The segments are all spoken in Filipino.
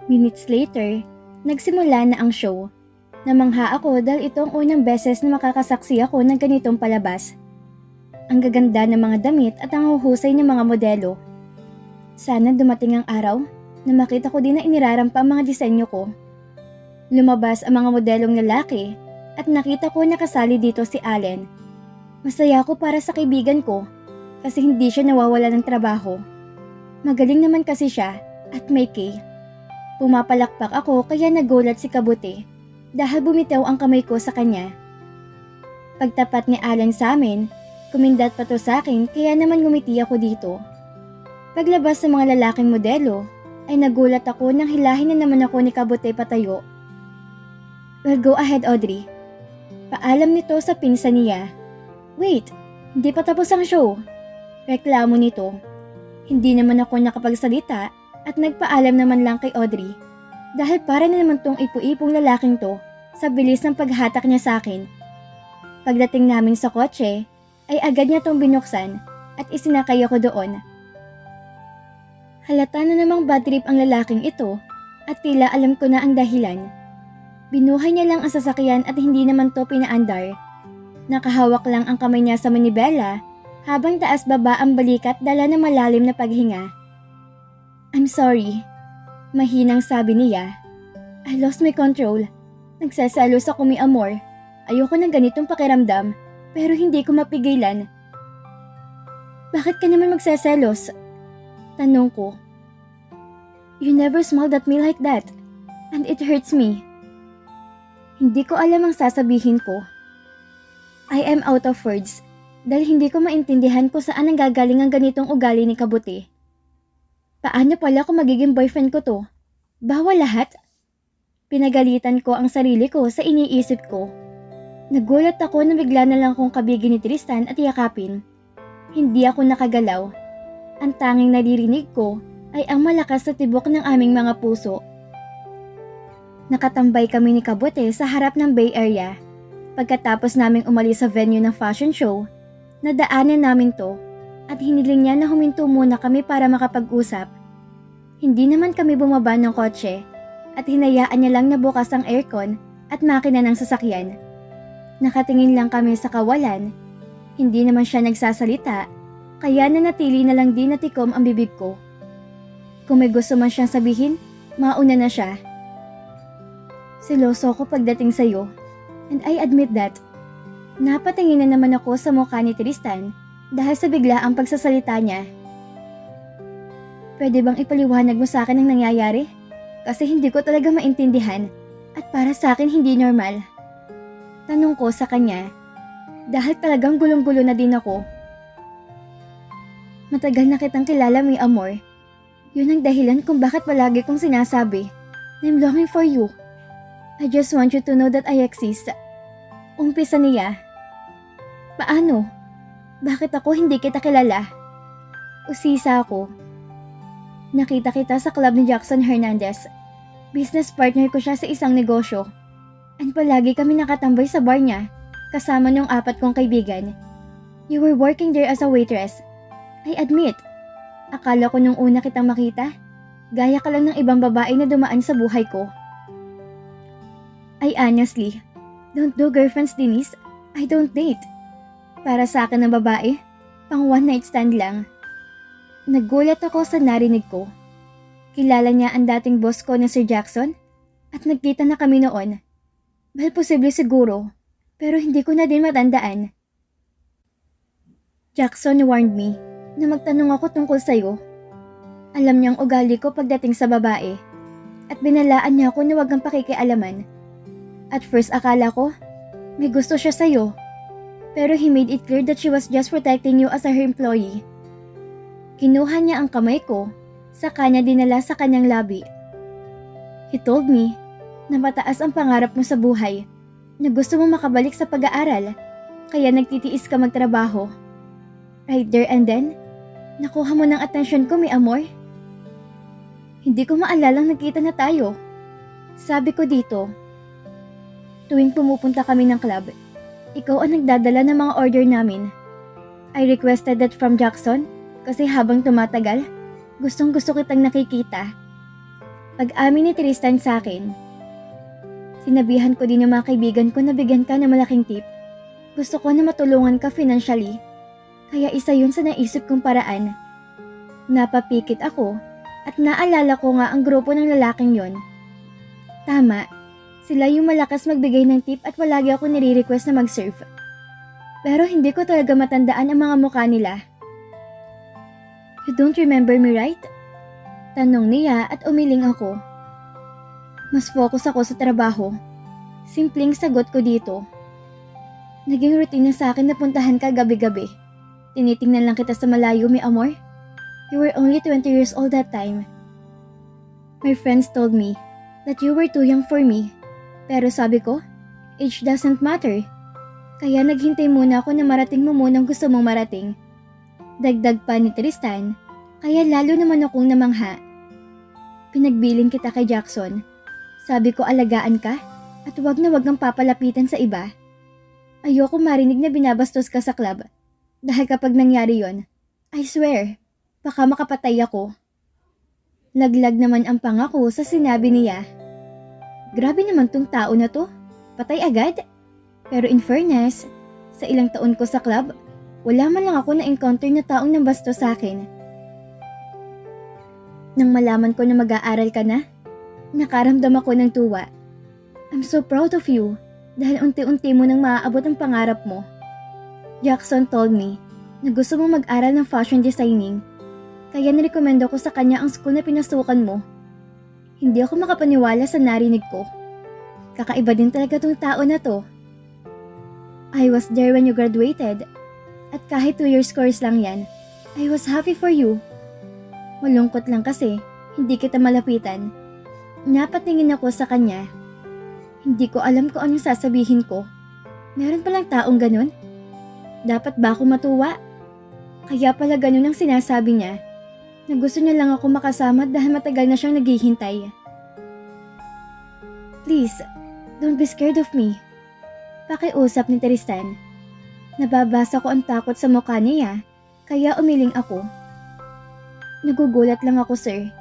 Minutes later, nagsimula na ang show. Namangha ako dahil ito ang unang beses na makakasaksi ako ng ganitong palabas. Ang gaganda ng mga damit at ang huhusay ng mga modelo. Sana dumating ang araw na makita ko din na inirarampa ang mga disenyo ko. Lumabas ang mga modelong lalaki at nakita ko nakasali dito si Allen. Masaya ako para sa kaibigan ko kasi hindi siya nawawala ng trabaho. Magaling naman kasi siya at may K. Pumapalakpak ako kaya nagulat si Kabuti dahil bumitaw ang kamay ko sa kanya. Pagtapat ni Allen sa amin, kumindat pa to sa akin kaya naman ngumiti ako dito. Paglabas sa mga lalaking modelo, ay nagulat ako nang hilahin na naman ako ni Kabuti patayo. Well, go ahead, Audrey. Paalam nito sa pinsan niya. Wait, hindi pa tapos ang show. Reklamo nito. Hindi naman ako nakapagsalita at nagpaalam naman lang kay Audrey. Dahil para na naman tong ipu-ipong lalaking to sa bilis ng paghatak niya sa akin. Pagdating namin sa kotse, ay agad niya tong binuksan at isinakay ako doon. Halata na namang bad trip ang lalaking ito at tila alam ko na ang dahilan. Binuhay niya lang ang sasakyan at hindi naman to pinaandar. Nakahawak lang ang kamay niya sa manibela habang taas baba ang balikat dala ng malalim na paghinga. I'm sorry. Mahinang sabi niya. I lost my control. Nagsasalos ako mi amor. Ayoko ng ganitong pakiramdam pero hindi ko mapigilan. Bakit ka naman magsaselos? Tanong ko. You never smiled at me like that, and it hurts me. Hindi ko alam ang sasabihin ko. I am out of words dahil hindi ko maintindihan kung saan nanggagaling ang ganitong ugali ni Kabuti. Paano pala kung magiging boyfriend ko to? Bawal lahat? Pinagalitan ko ang sarili ko sa iniisip ko. Nagulat ako na bigla na lang akong kabigin ni Tristan at yakapin. Hindi ako nakagalaw. Ang tanging naririnig ko ay ang malakas na tibok ng aming mga puso. Nakatambay kami ni Kabuti sa harap ng Bay Area. Pagkatapos naming umalis sa venue ng fashion show, nadaanan namin to at hiniling niya na huminto muna kami para makapag-usap. Hindi naman kami bumaba ng kotse at hinayaan niya lang na bukas ang aircon at makina ng sasakyan. Nakatingin lang kami sa kawalan. Hindi naman siya nagsasalita. Kaya nanatili na lang din na tikom ang bibig ko. Kung may gusto man siyang sabihin, mauna na siya. Siloso ko pagdating sa'yo, and I admit that. Napatingin na naman ako sa mukha ni Tristan dahil sa biglaang pagsasalita niya. Pwede bang ipaliwanag mo sa akin ang nangyayari? Kasi hindi ko talaga maintindihan at para sa akin hindi normal. Tanong ko sa kanya dahil talagang gulong-gulo na din ako. Matagal na kitang kilala, mi amor. Yun ang dahilan kung bakit palagi kong sinasabi na I'm longing for you. I just want you to know that I exist. Umpisa niya. Paano? Bakit ako hindi kita kilala? Usisa ako. Nakita kita sa club ni Jackson Hernandez. Business partner ko siya sa isang negosyo. And palagi kami nakatambay sa bar niya kasama nung 4 kong kaibigan. You were working there as a waitress. I admit, akala ko nung una kitang makita, gaya ka lang ng ibang babae na dumaan sa buhay ko. I honestly, don't do girlfriends, Denise. I don't date. Para sa akin ng babae, pang one night stand lang. Nagulat ako sa narinig ko. Kilala niya ang dating boss ko na Sir Jackson at nagkita na kami noon. Well, posible siguro, pero hindi ko na din matandaan. Jackson warned me na magtanong ako tungkol sa'yo. Alam niyang ugali ko pagdating sa babae at binalaan niya ako na wag kang pakikialaman. At first akala ko, may gusto siya sa'yo. Pero he made it clear that she was just protecting you as her employee. Kinuha niya ang kamay ko, saka niya dinala sa kanyang labi. He told me na mataas ang pangarap mo sa buhay, na gusto mo makabalik sa pag-aaral, kaya nagtitiis ka magtrabaho. Right there and then, nakuha mo ng atensyon ko, mi amor. Hindi ko maalalang nagkita na tayo. Sabi ko dito. Tuwing pumupunta kami ng club, ikaw ang nagdadala ng mga order namin. I requested that from Jackson kasi habang tumatagal, gustong gusto kitang nakikita. Pag-amin ni Tristan sa akin, sinabihan ko din yung mga kaibigan ko na bigyan ka ng malaking tip. Gusto ko na matulungan ka financially. Kaya isa yun sa naisip kong paraan. Napapikit ako at naalala ko nga ang grupo ng lalaking yon. Tama, sila yung malakas magbigay ng tip at palagi ako nire-request na mag-surf. Pero hindi ko talaga matandaan ang mga mukha nila. You don't remember me, right? Tanong niya at umiling ako. Mas focus ako sa trabaho. Simpleng sagot ko dito. Naging routine na sa akin na puntahan ka gabi-gabi. Tinitingnan lang kita sa malayo, mi amor. You were only 20 years old that time. My friends told me that you were too young for me. Pero sabi ko, age doesn't matter. Kaya naghintay muna ako na marating mo munang gusto mong marating. Dagdag pa ni Tristan, kaya lalo naman akong namangha. Pinagbiling kita kay Jackson. Sabi ko alagaan ka at wag na wag kang papalapitan sa iba. Ayoko marinig na binabastos ka sa club. Dahil kapag nangyari yon, I swear, baka makapatay ako. Laglag naman ang pangako sa sinabi niya. Grabe naman tong tao na to. Patay agad? Pero in fairness, sa ilang taon ko sa club, wala man lang ako na-encounter na taong nambasto sa akin. Nang malaman ko na mag-aaral ka na, nakaramdam ako ng tuwa. I'm so proud of you dahil unti-unti mo nang maaabot ang pangarap mo. Jackson told me na gusto mo mag-aral ng fashion designing, kaya nirekomendo ko sa kanya ang school na pinasukan mo. Hindi ako makapaniwala sa narinig ko. Kakaiba din talaga tong tao na to. I was there when you graduated, at kahit 2 years course lang yan, I was happy for you. Malungkot lang kasi, hindi kita malapitan. Napatingin ako sa kanya. Hindi ko alam kung anong sasabihin ko. Meron palang taong ganun? Dapat ba ako matuwa? Kaya pala ganun ang sinasabi niya, na gusto niya lang ako makasama dahil matagal na siyang naghihintay. Please, don't be scared of me. Pakiusap ni Tristan. Nababasa ko ang takot sa mukha niya, kaya umiling ako. Nagugulat lang ako, sir.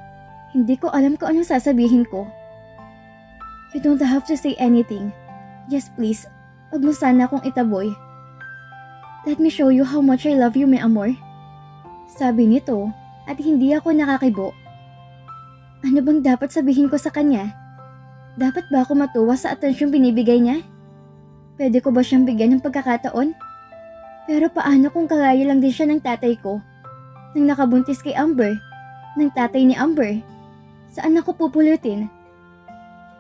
Hindi ko alam kung anong sasabihin ko. You don't have to say anything. Just please, wag mo sana akong itaboy. Let me show you how much I love you, my amor. Sabi nito at hindi ako nakakibo. Ano bang dapat sabihin ko sa kanya? Dapat ba ako matuwa sa atensyong binibigay niya? Pwede ko ba siyang bigyan ng pagkakataon? Pero paano kung kagaya lang din siya ng tatay ko? Nang nakabuntis kay Amber, ng tatay ni Amber, saan ako pupulutin?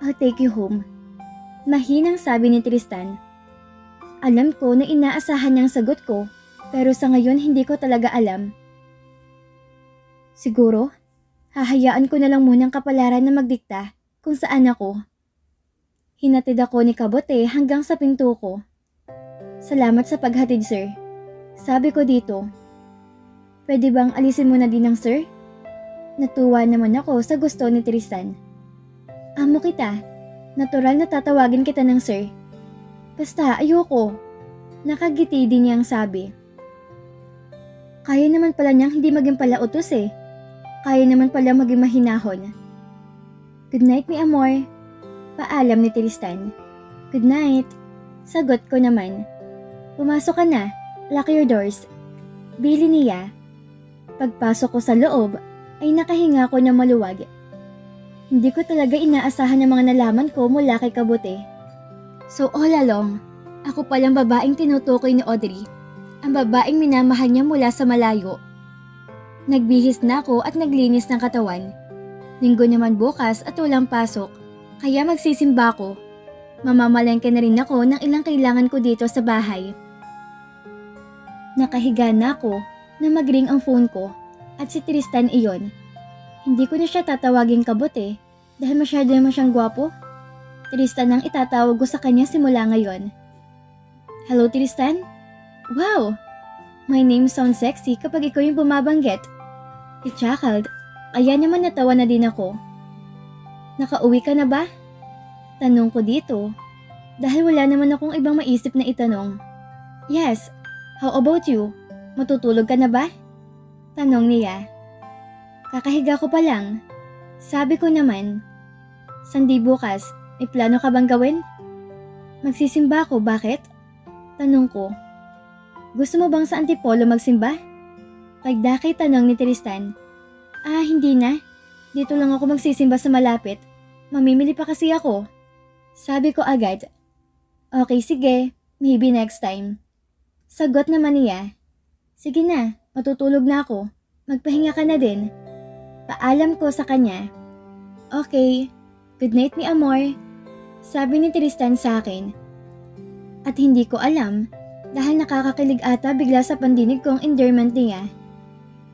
I'll take you home. Mahinang sabi ni Tristan. Alam ko na inaasahan niyang sagot ko, pero sa ngayon hindi ko talaga alam. Siguro, hahayaan ko na lang munang kapalaran na magdikta kung saan ako. Hinatid ako ni Kabote hanggang sa pinto ko. Salamat sa paghatid, sir. Sabi ko dito. Pwede bang alisin mo na din ng sir? Natuwa naman ako sa gusto ni Tristan. Amo kita. Natural na tatawagin kita ng sir. Basta ayoko. Nakagiti din niyang sabi. Kaya naman pala niyang hindi maging palautos eh. Kaya naman pala maging mahinahon. Good night, mi amor. Paalam ni Tristan. Good night. Sagot ko naman. Pumasok ka na. Lock your doors. Bili niya. Pagpasok ko sa loob, ay nakahinga ko na maluwag. Hindi ko talaga inaasahan ang mga nalaman ko mula kay Kabote. So all along, ako palang babaeng tinutukoy ni Audrey. Ang babaeng minamahal niya mula sa malayo. Nagbihis na ako at naglinis ng katawan. Linggo naman bukas at walang pasok, kaya magsisimba ko. Mamamalengke na rin ako ng ilang kailangan ko dito sa bahay. Nakahiga na ako na mag-ring ang phone ko at si Tristan iyon. Hindi ko na siya tatawagin Kabote dahil masyado naman siyang gwapo. Tristan ang itatawag ko sa kanya simula ngayon. Hello Tristan? Wow! My name sounds sexy kapag ikaw yung bumabanggit. He chuckled, kaya naman natawa na din ako. Nakauwi ka na ba? Tanong ko dito dahil wala naman akong ibang maisip na itanong. Yes, how about you? Matutulog ka na ba? Tanong niya. Kakahiga ko pa lang. Sabi ko naman, Sandi bukas, may plano ka bang gawin? Magsisimba ako, bakit? Tanong ko. Gusto mo bang sa Antipolo magsimba? Pagdakay tanong ni Tristan. Hindi na. Dito lang ako magsisimba sa malapit. Mamimili pa kasi ako. Sabi ko agad. Okay, sige. Maybe next time. Sagot naman niya. Sige na, matutulog na ako. Magpahinga ka na din. Paalam ko sa kanya. Okay. Good night, mi amor. Sabi ni Tristan sa akin. At hindi ko alam dahil nakakakilig ata bigla sa pandinig kong endearment niya.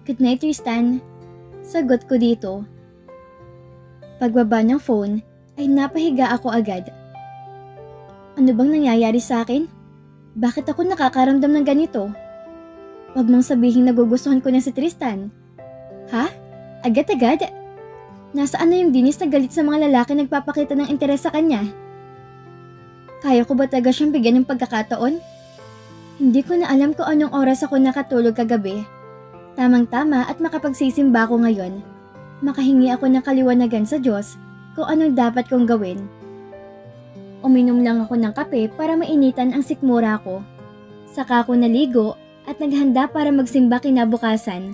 Good night, Tristan. Sagot ko dito. Pagbaba ng phone ay napahiga ako agad. Ano bang nangyayari sa akin? Bakit ako nakakaramdam ng ganito? Huwag mong sabihin nagugustuhan ko na si Tristan. Ha? Agad-agad? Nasaan na yung dinis na galit sa mga lalaki nagpapakita ng interes sa kanya? Kaya ko ba talaga siyang bigyan ng pagkakataon? Hindi ko na alam kung anong oras ako nakatulog kagabi. Tamang-tama at makapagsisimba ko ngayon. Makahingi ako ng kaliwanagan sa Diyos kung anong dapat kong gawin. Uminom lang ako ng kape para mainitan ang sikmura ko. Saka ako naligo at naghanda para magsimba kinabukasan.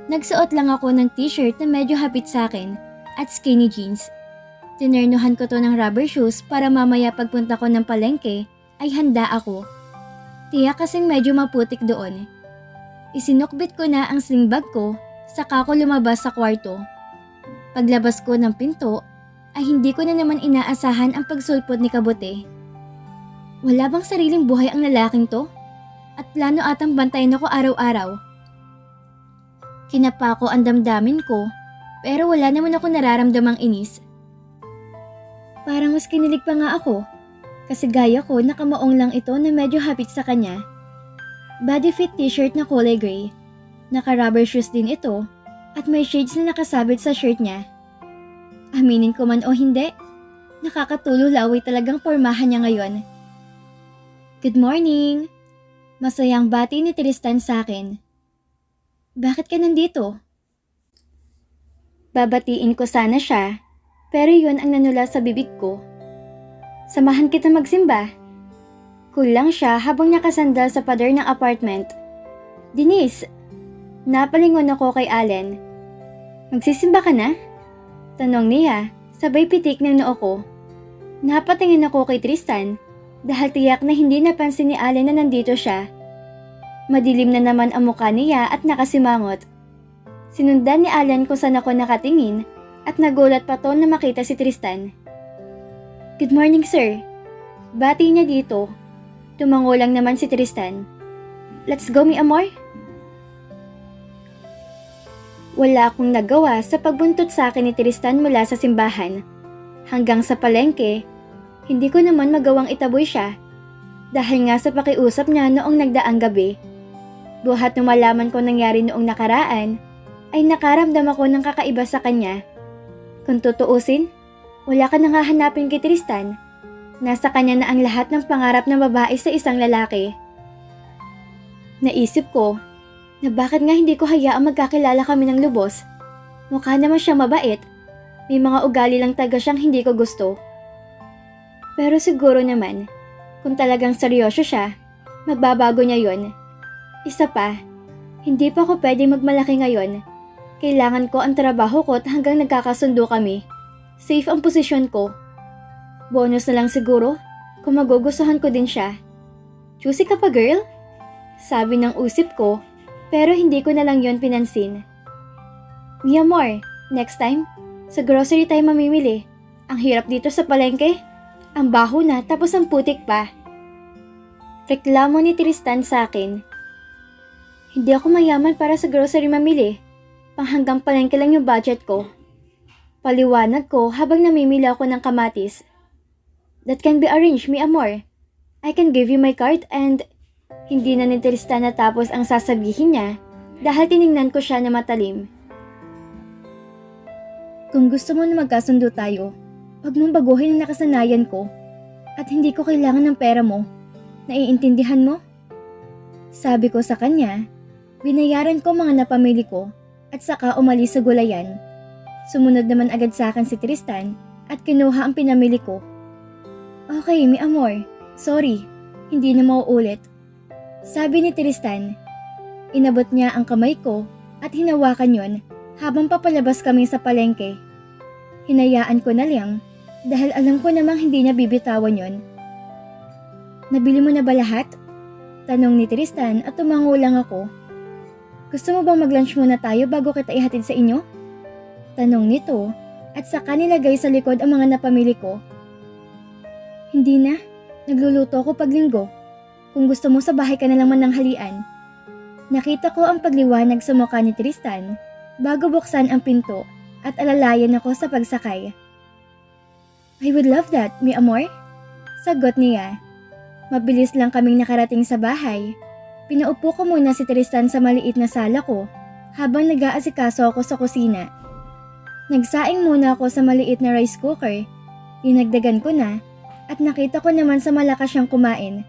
Nagsuot lang ako ng t-shirt na medyo hapit sa akin at skinny jeans. Tinernuhan ko to ng rubber shoes para mamaya pagpunta ko ng palengke ay handa ako. Tiyak kasing medyo maputik doon. Isinukbit ko na ang sling bag ko saka ko lumabas sa kwarto. Paglabas ko ng pinto ay hindi ko na naman inaasahan ang pagsulpot ni Kabute. Wala bang sariling buhay ang lalaking to? At plano atang bantayan ako araw-araw. Kinapa ko ang damdamin ko, pero wala naman ako nararamdamang inis. Parang mas kinilig pa nga ako, kasi gaya ko nakamaong lang ito na medyo hapit sa kanya. Body fit t-shirt na kulay gray, naka-rubber shoes din ito, at may shades na nakasabit sa shirt niya. Aminin ko man o hindi, nakakatulo laway talagang pormahan niya ngayon. Good morning! Masayang bati ni Tristan sa akin. Bakit ka nandito? Babatiin ko sana siya, pero yun ang nanula sa bibig ko. Samahan kita magsimba. Kulang siya habang nakasandal sa pader ng apartment. Denise! Napalingon ako kay Allen. Magsisimba ka na? Tanong niya, sabay pitik ng noo ko. Napatingin ako kay Tristan dahil tiyak na hindi napansin ni Allen na nandito siya. Madilim na naman ang mukha niya at nakasimangot. Sinundan ni Allen kung saan ako nakatingin at nagulat pa to na makita si Tristan. Good morning, sir. Bati niya dito. Tumango lang naman si Tristan. Let's go, mi amor. Wala akong nagawa sa pagbuntot sa akin ni Tristan mula sa simbahan. Hanggang sa palengke, hindi ko naman magawang itaboy siya. Dahil nga sa pakiusap niya noong nagdaang gabi. Buhat nung malaman ko nangyari noong nakaraan, ay nakaramdam ako ng kakaiba sa kanya. Kung tutuusin, wala ka nang hahanapin kay Tristan. Nasa kanya na ang lahat ng pangarap ng babae sa isang lalaki. Naisip ko, na bakit nga hindi ko hayaang magkakilala kami ng lubos. Mukha naman siyang mabait. May mga ugali lang taga siyang hindi ko gusto. Pero siguro naman, kung talagang seryoso siya, magbabago niya yon. Isa pa, hindi pa ako pwede magmalaki ngayon. Kailangan ko ang trabaho ko hanggang nagkakasundo kami. Safe ang posisyon ko. Bonus na lang siguro kung magugustuhan ko din siya. Choosy ka pa, girl? Sabi ng usip ko, pero hindi ko na lang yon pinansin. Mi amor, next time, sa grocery tayo mamimili. Ang hirap dito sa palengke. Ang baho na tapos ang putik pa. Reklamo ni Tristan sa akin. Hindi ako mayaman para sa grocery mamili. Panghanggang palengke lang yung budget ko. Paliwanag ko habang namimili ako ng kamatis. That can be arranged, mi amor. I can give you my card and... Hindi na ni Tristan natapos ang sasabihin niya dahil tiningnan ko siya na matalim. Kung gusto mo na magkasundo tayo, huwag mong baguhin ang nakasanayan ko at hindi ko kailangan ng pera mo. Naiintindihan mo? Sabi ko sa kanya, binayaran ko mga napamili ko at saka umalis sa gulayan. Sumunod naman agad sa akin si Tristan at kinuha ang pinamili ko. Okay, mi amor. Sorry, hindi na mauulit. Sabi ni Tristan. Inabot niya ang kamay ko at hinawakan yon habang papalabas kami sa palengke. Hinayaan ko na lang dahil alam ko namang hindi niya bibitawan yon. Nabili mo na ba lahat? Tanong ni Tristan at tumango lang ako. Gusto mo bang mag-lunch muna tayo bago kita ihatid sa inyo? Tanong nito at saka nilagay sa likod ang mga napamili ko. Hindi na, nagluluto ako pag linggo. Kung gusto mo sa bahay ka na lang mananghalian. Nakita ko ang pagliwanag sa mukha ni Tristan bago buksan ang pinto at alalayan ako sa pagsakay. I would love that, mi amor. Sagot niya. Mabilis lang kaming nakarating sa bahay. Pinaupo ko muna si Tristan sa maliit na sala ko habang nag-aasikaso ako sa kusina. Nagsaing muna ako sa maliit na rice cooker. Dinagdagan ko na at nakita ko naman sa malakas siyang kumain.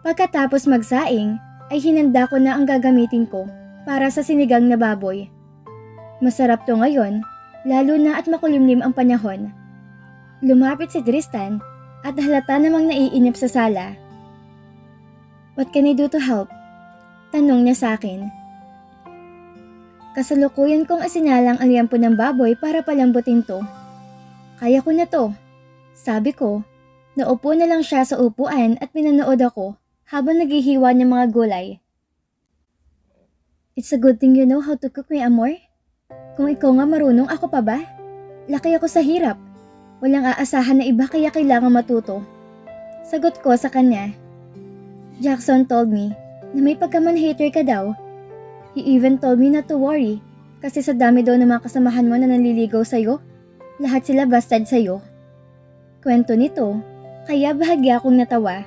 Pagkatapos magsaing ay hinanda ko na ang gagamitin ko para sa sinigang na baboy. Masarap to ngayon, lalo na at makulimlim ang panahon. Lumapit si Tristan at halata namang naiinip sa sala. What can I do to help? Tanong niya sa akin. Kasalukuyan kong asinalang ang liyampo ng baboy para palambutin to. Kaya ko na to. Sabi ko, naupo na lang siya sa upuan at pinanood ako habang naghihiwa ng mga gulay. It's a good thing you know how to cook, mi amor. Kung ikaw nga marunong, ako pa ba? Laki ako sa hirap. Walang aasahan na iba kaya kailangan matuto. Sagot ko sa kanya. Jackson told me na may pagkaman-hater ka daw. He even told me not to worry kasi sa dami daw ng mga kasamahan mo na nanliligaw sa'yo, lahat sila bastard sa'yo. Kwento nito, kaya bahagya akong natawa.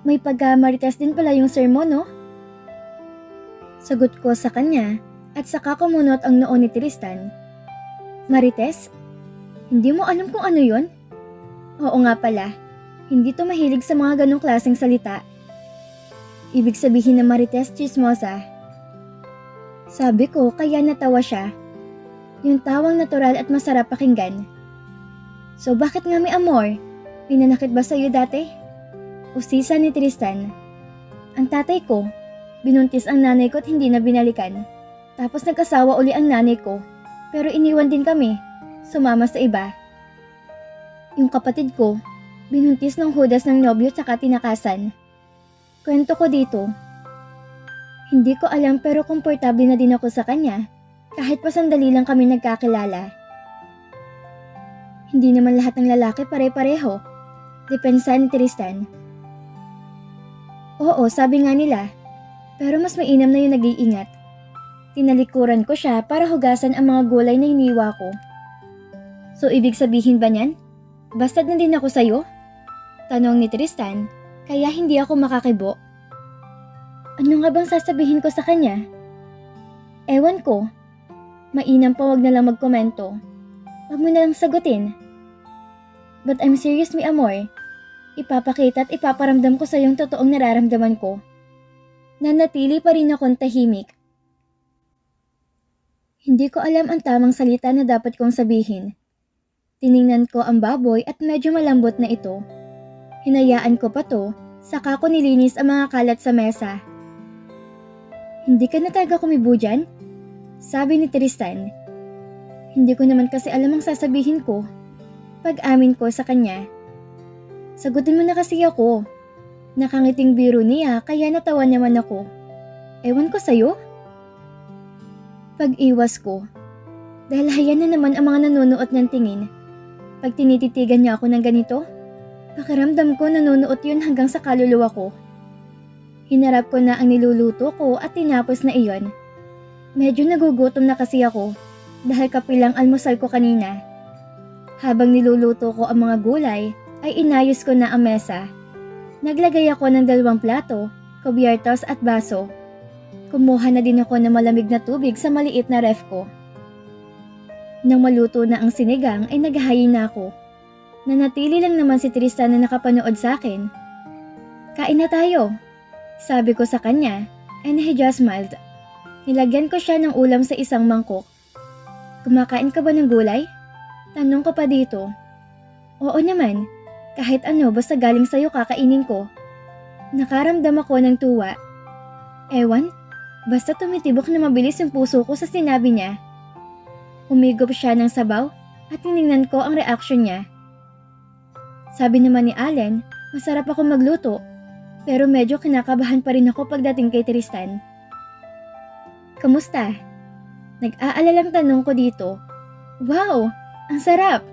May pagka-marites din pala yung sermon, no? Sagot ko sa kanya at saka kumunot ang noo ni Tristan. Marites? Hindi mo alam kung ano yon? Oo nga pala, hindi to mahilig sa mga ganong klaseng salita. Ibig sabihin na marites chismosa. Sabi ko kaya natawa siya. Yung tawang natural at masarap pakinggan. So bakit nga mi amor? Pinanakit ba sa'yo dati? Usisa ni Tristan. Ang tatay ko, binuntis ang nanay ko at hindi na binalikan. Tapos nag-asawa uli ang nanay ko. Pero iniwan din kami. Sumama sa iba. Yung kapatid ko, binuntis ng hudas ng nobyo tsaka tinakasan. Kwento ko dito. Hindi ko alam pero komportable na din ako sa kanya kahit pa sandali lang kami nagkakilala. Hindi naman lahat ng lalaki pare-pareho. Depensa ni Tristan. Oo, sabi nga nila. Pero mas mainam na yung nag-iingat. Tinalikuran ko siya para hugasan ang mga gulay na hiniwa ko. So ibig sabihin ba niyan? Bastard na din ako sa'yo? Tanong ni Tristan, kaya hindi ako makakibo. Ano nga bang sasabihin ko sa kanya? Ewan ko. Mainam pa wag na lang magkomento. Wag mo na lang sagutin. But I'm serious, mi amor. Ipapakita at ipaparamdam ko sa yung totoong nararamdaman ko. Nanatili pa rin akong tahimik. Hindi ko alam ang tamang salita na dapat kong sabihin. Tiningnan ko ang baboy at medyo malambot na ito. Hinayaan ko pa to, saka ko nilinis ang mga kalat sa mesa. Hindi ka na talaga kumibo dyan? Sabi ni Tristan. Hindi ko naman kasi alam ang sasabihin ko. Pag-amin ko sa kanya. Sagutin mo na kasi ako. Nakangiting biro niya kaya natawa naman ako. Ewan ko sa'yo? Pag-iwas ko. Dahil hayan na naman ang mga nanunuot ng tingin. Pag tinititigan niya ako ng ganito, pakiramdam ko nanunuot yun hanggang sa kaluluwa ko. Hinarap ko na ang niluluto ko at tinapos na iyon. Medyo nagugutom na kasi ako dahil kapilang almusal ko kanina. Habang niluluto ko ang mga gulay ay inayos ko na ang mesa. Naglagay ako ng 2 plato, kubyertos at baso. Kumuha na din ako ng malamig na tubig sa maliit na ref ko. Nang maluto na ang sinigang ay naghahayin na ako. Nanatili lang naman si Tristan na nakapanood sa akin. Kain na tayo, sabi ko sa kanya, and he just smiled. Nilagyan ko siya ng ulam sa isang mangkok. Kumakain ka ba ng gulay? Tanong ko pa dito. Oo naman, kahit ano basta galing sa'yo kakainin ko. Nakaramdam ako ng tuwa. Ewan, basta tumitibok na mabilis yung puso ko sa sinabi niya. Humigop siya ng sabaw at tinignan ko ang reaksyon niya. Sabi naman ni Allen, masarap ako magluto, pero medyo kinakabahan pa rin ako pagdating kay Tristan. Kamusta? Nag-aalalang tanong ko dito. Wow, ang sarap!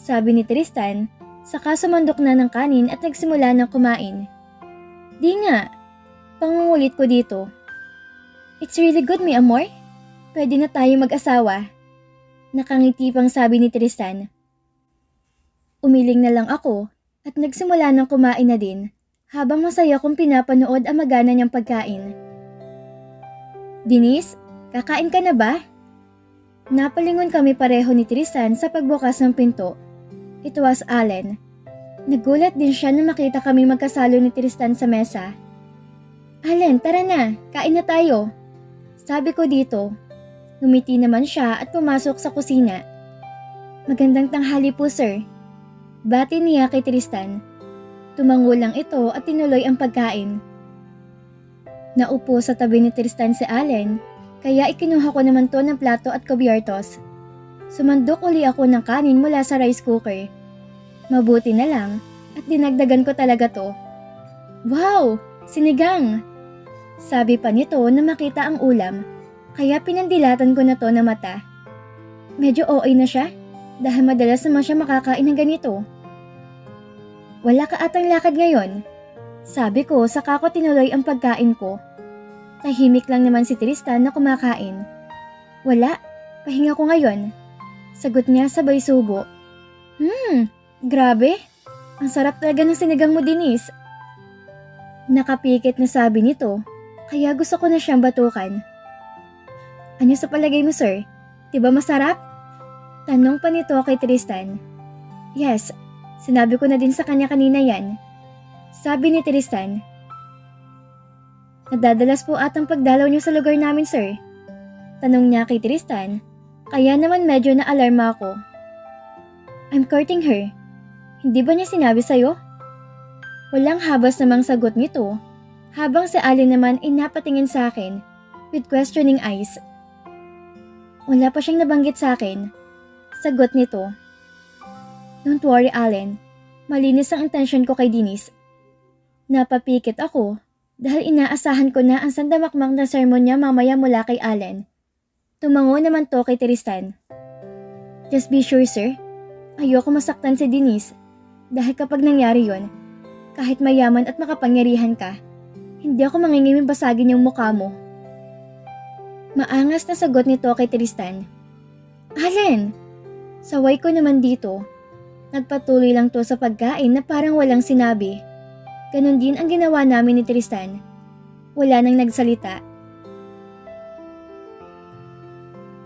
Sabi ni Tristan, saka sumandok na ng kanin at nagsimula ng kumain. Di nga, pangungulit ko dito. It's really good, mi amor. Pwede na tayo mag-asawa. Nakangiti pang sabi ni Tristan. Umiling na lang ako at nagsimula ng kumain na din habang masaya kong pinapanood ang magana niyang pagkain. Denise, kakain ka na ba? Napalingon kami pareho ni Tristan sa pagbukas ng pinto. It was Allen. Nagulat din siya na makita kami magkasalo ni Tristan sa mesa. Allen, tara na, kain na tayo. Sabi ko dito. Ngumiti naman siya at pumasok sa kusina. Magandang tanghali po, sir. Bati niya kay Tristan. Tumango lang ito at tinuloy ang pagkain. Naupo sa tabi ni Tristan si Allen, kaya ikinuha ko naman to ng plato at kubyertos. Sumandok uli ako ng kanin mula sa rice cooker. Mabuti na lang at dinagdagan ko talaga to. Wow! Sinigang! Sabi pa nito na makita ang ulam, kaya pinandilatan ko na to na mata. Medyo OA na siya dahil madalas naman siya makakain ng ganito. Wala ka atang lakad ngayon. Sabi ko saka ko tinuloy ang pagkain ko. Tahimik lang naman si Tristan na kumakain. Wala, pahinga ko ngayon. Sagot niya sabay subo. Grabe. Ang sarap talaga ng sinigang mo, Denise. Nakapikit na sabi nito, kaya gusto ko na siyang batukan. Ano sa palagay mo, sir? Diba masarap? Tanong pa nito kay Tristan. Yes, sinabi ko na din sa kanya kanina yan. Sabi ni Tristan. Nadadalas po atang pagdalaw niyo sa lugar namin, sir. Tanong niya kay Tristan, kaya naman medyo na-alarma ako. I'm courting her. Hindi ba niya sinabi sa'yo? Walang habas namang sagot nito, habang si Allen naman ay napatingin sa akin with questioning eyes. Wala pa siyang nabanggit sa akin. Sagot nito. Don't worry, Allen. Malinis ang intention ko kay Denise. Napapikit ako dahil inaasahan ko na ang sandamakmak na sermon niya mamaya mula kay Allen. Tumango naman to kay Tristan. Just be sure, sir. Ayoko masaktan si Denise dahil kapag nangyari yon, kahit mayaman at makapangyarihan ka, hindi ako mangingiming basagin yung mukha mo. Maangas na sagot nito kay Tristan. Allen! Saway ko naman dito. Nagpatuloy lang to sa pagkain na parang walang sinabi. Ganon din ang ginawa namin ni Tristan. Wala nang nagsalita.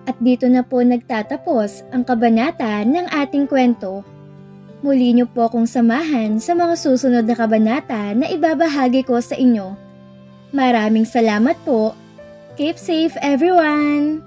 At dito na po nagtatapos ang kabanata ng ating kwento. Muli niyo po akong samahan sa mga susunod na kabanata na ibabahagi ko sa inyo. Maraming salamat po. Keep safe everyone!